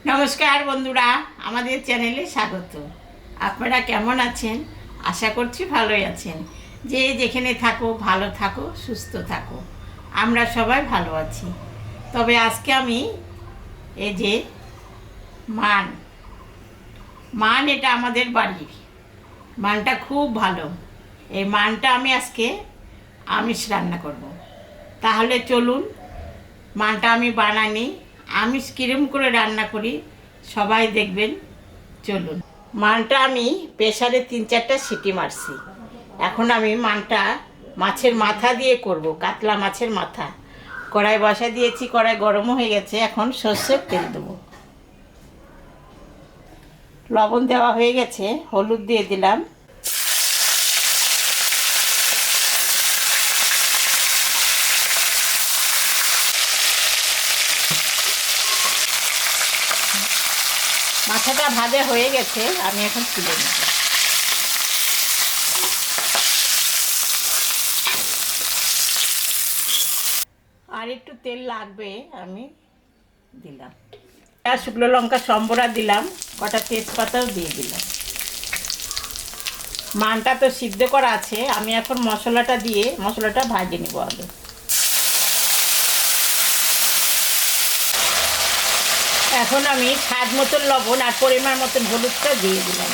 নমস্কার বন্ধুরা, আমাদের চ্যানেলে স্বাগত। আপনারা কেমন আছেন? আশা করছি ভালোই আছেন। যে যেখানে থাকো ভালো থাকো, সুস্থ থাকো। আমরা সবাই ভালো আছি। তবে আজকে আমি এই যে মান মান এটা আমাদের বাড়ির মানটা খুব ভালো। এই মানটা আমি আজকে আমিষ রান্না করব। তাহলে চলুন, মানটা আমি বানানি আমিষ কিরম করে রান্না করি সবাই দেখবেন। চলুন, মানটা আমি প্রেসারে 3-4টা সিটি মারছি। এখন আমি মানটা মাছের মাথা দিয়ে করব, কাতলা মাছের মাথা। কড়াই বসা দিয়েছি, কড়াই গরম হয়ে গেছে। এখন সর্ষের তেল দেবো। লবণ দেওয়া হয়ে গেছে, হলুদ দিয়ে দিলাম। মাথাটা ভাজা হয়ে গেছে, আমি এখন তুলে নেব। আর একটু তেল লাগবে, আমি দিলাম। শুকনো লঙ্কা সম্বরা দিলাম, কটা তেজপাতাও দিয়ে দিলাম। মানটা তো সিদ্ধ করা আছে, আমি এখন মশলাটা দিয়ে মশলাটা ভাজে নেব আগে। এখন আমি স্বাদ মতন লবণ আর পরিমাণ মতন হলুদটা দিয়ে দিলাম।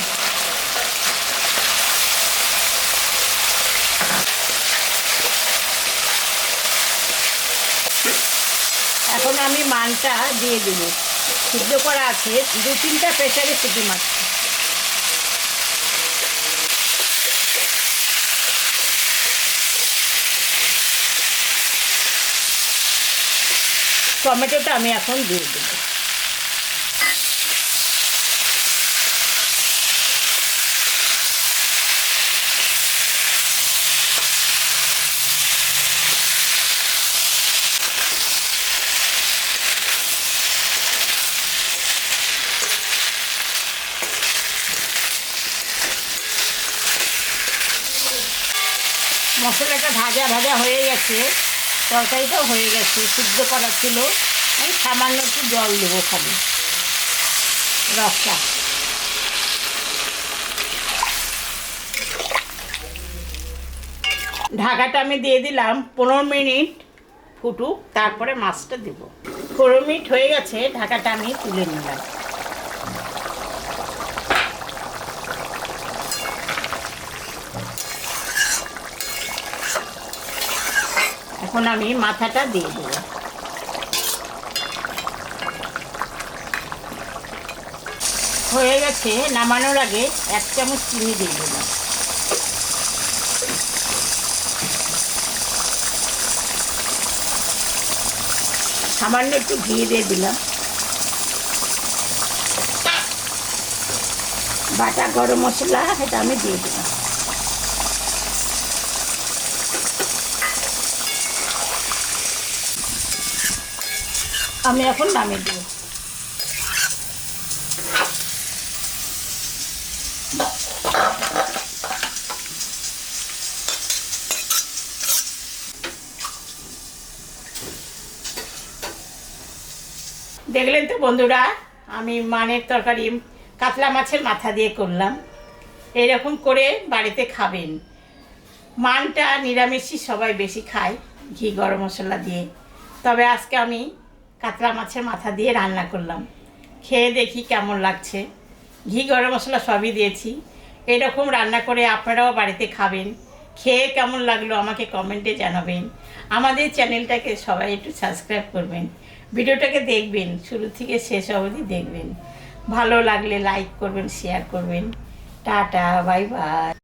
এখন আমি মানটা দিয়ে দেব। সিদ্ধ করা আছে, 2-3টা প্রেসারে সিটি মারছি। টমেটোটা আমি এখন দিয়ে দেব। মশলাটা ভাজা ভাজা হয়ে গেছে, তরকারিটাও হয়ে গেছে, সিদ্ধ করা ছিল। আমি সামান্য একটু জল দেবো, খালি রসটা। ঢাকাটা আমি দিয়ে দিলাম, 15 মিনিট ফুটুক, তারপরে মাছটা দেব। 15 মিনিট হয়ে গেছে, ঢাকাটা আমি তুলে নিলাম। এখন আমি মাথাটা দিয়ে দেব। হয়ে গেছে, নামানোর আগে 1 চামচ চিনি দিয়ে দিলাম। সামান্য একটু ঘি দিয়ে দিলাম। বাটা গরম মশলা এটা আমি দিয়ে দিলাম। আমি এখন নামিয়ে দেব। দেখলেন তো বন্ধুরা, আমি মানের তরকারি কাতলা মাছের মাথা দিয়ে করলাম। এরকম করে বাড়িতে খাবেন। মানটা নিরামিষই সবাই বেশি খায়, ঘি গরম মশলা দিয়ে। তবে আজকে আমি কাতলা মাছের মাথা দিয়ে রান্না করলাম। খেয়ে দেখি কেমন লাগছে। ঘি গরম মশলা সবই দিয়েছি। এরকম রান্না করে আপনারাও বাড়িতে খাবেন। খেয়ে কেমন লাগলো আমাকে কমেন্টে জানাবেন। আমাদের চ্যানেলটাকে সবাই একটু সাবস্ক্রাইব করবেন। ভিডিওটাকে দেখবেন, শুরু থেকে শেষ অবধি দেখবেন। ভালো লাগলে লাইক করবেন, শেয়ার করবেন। Tata, bye bye.